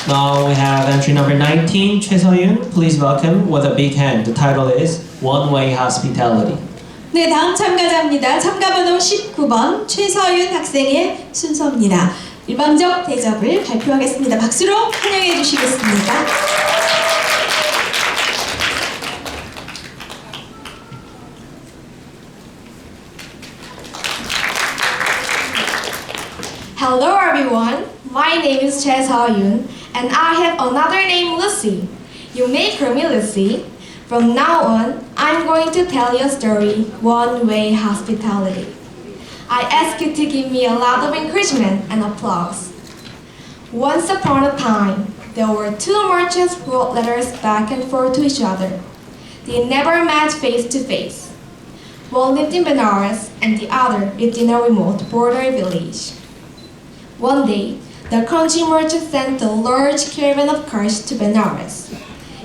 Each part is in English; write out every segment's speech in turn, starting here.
Now we have entry number 19, 최서윤. Please welcome with a big hand. The title is One Way Hospitality. 네, 다음 참가자입니다. 참가번호 19번 최서윤 학생의 순서입니다. 일방적 대접을 발표하겠습니다. 박수로 환영해 주시겠습니다. Hello everyone, my name is 제13회 and I have another name Lucy. You may call me Lucy. From now on, I'm going to tell you a story, one-way hospitality. I ask you to give me a lot of encouragement and applause. Once upon a time, there were two merchants who wrote letters back and forth to each other. They never met face to face. One lived in Benares and the other lived in a remote border village. One day, the country merchant sent a large caravan of carts to Benares.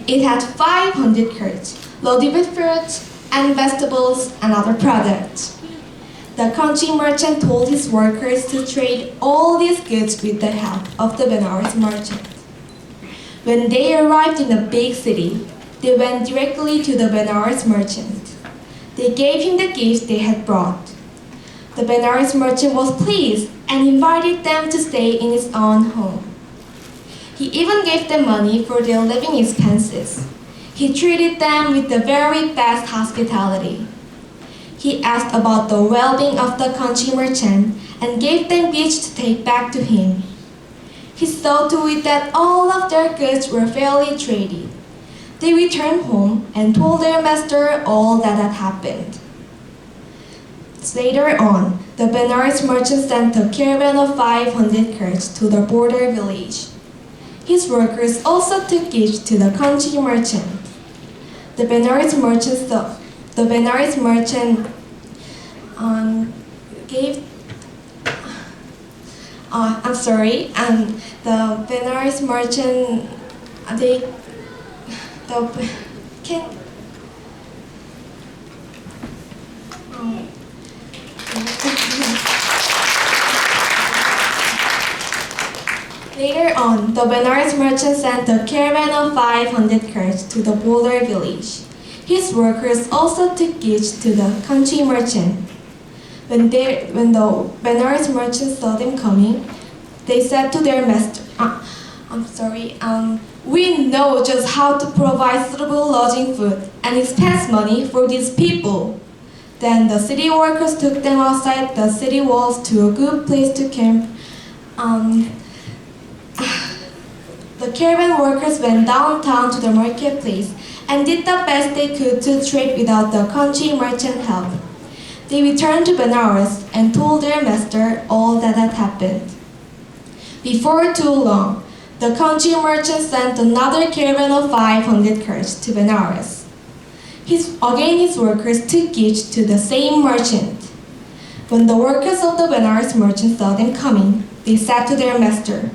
It had 500 carts, loaded with fruits and vegetables and other products. The country merchant told his workers to trade all these goods with the help of the Benares merchant. When they arrived in a big city, they went directly to the Benares merchant. They gave him the gifts they had brought. The Benares merchant was pleased and invited them to stay in his own home. He even gave them money for their living expenses. He treated them with the very best hospitality. He asked about the well-being of the country merchant and gave them gifts to take back to him. He saw to it that all of their goods were fairly traded. They returned home and told their master all that had happened. Later on, the Benares merchant sent a caravan of 500 carts to the border village. His workers also took gifts to the country merchant. The Benares merchant gave. I'm sorry, and the Benares merchant Later on, the Benares merchant sent a caravan of 500 carts to the border village. His workers also took gifts to the country merchant. When the Benares merchants saw them coming, they said to their master, we know just how to provide suitable lodging food and expense money for these people. Then the city workers took them outside the city walls to a good place to camp. The caravan workers went downtown to the marketplace and did the best they could to trade without the country merchant help. They returned to Benares and told their master all that had happened. Before too long, the country merchant sent another caravan of 500 carts to Benares. His workers took gifts to the same merchant. When the workers of the Benares merchant saw them coming, they said to their master,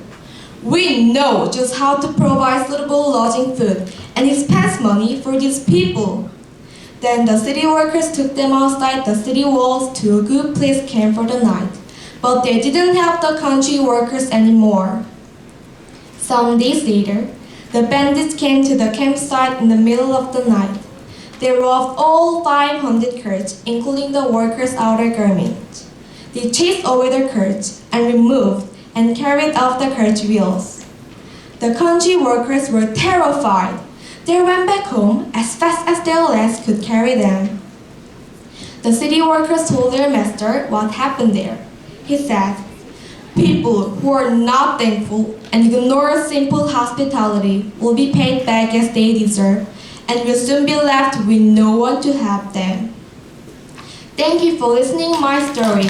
we know just how to provide suitable lodging food and expense money for these people. Then the city workers took them outside the city walls to a good place to camp for the night, but they didn't help the country workers anymore. Some days later, the bandits came to the campsite in the middle of the night. They robbed all 500 carts, including the workers' outer garments. They chased away the carts and removed and carried off the cart wheels. The country workers were terrified. They ran back home as fast as their legs could carry them. The city workers told their master what happened there. He said, people who are not thankful and ignore simple hospitality will be paid back as they deserve and will soon be left with no one to help them. Thank you for listening to my story.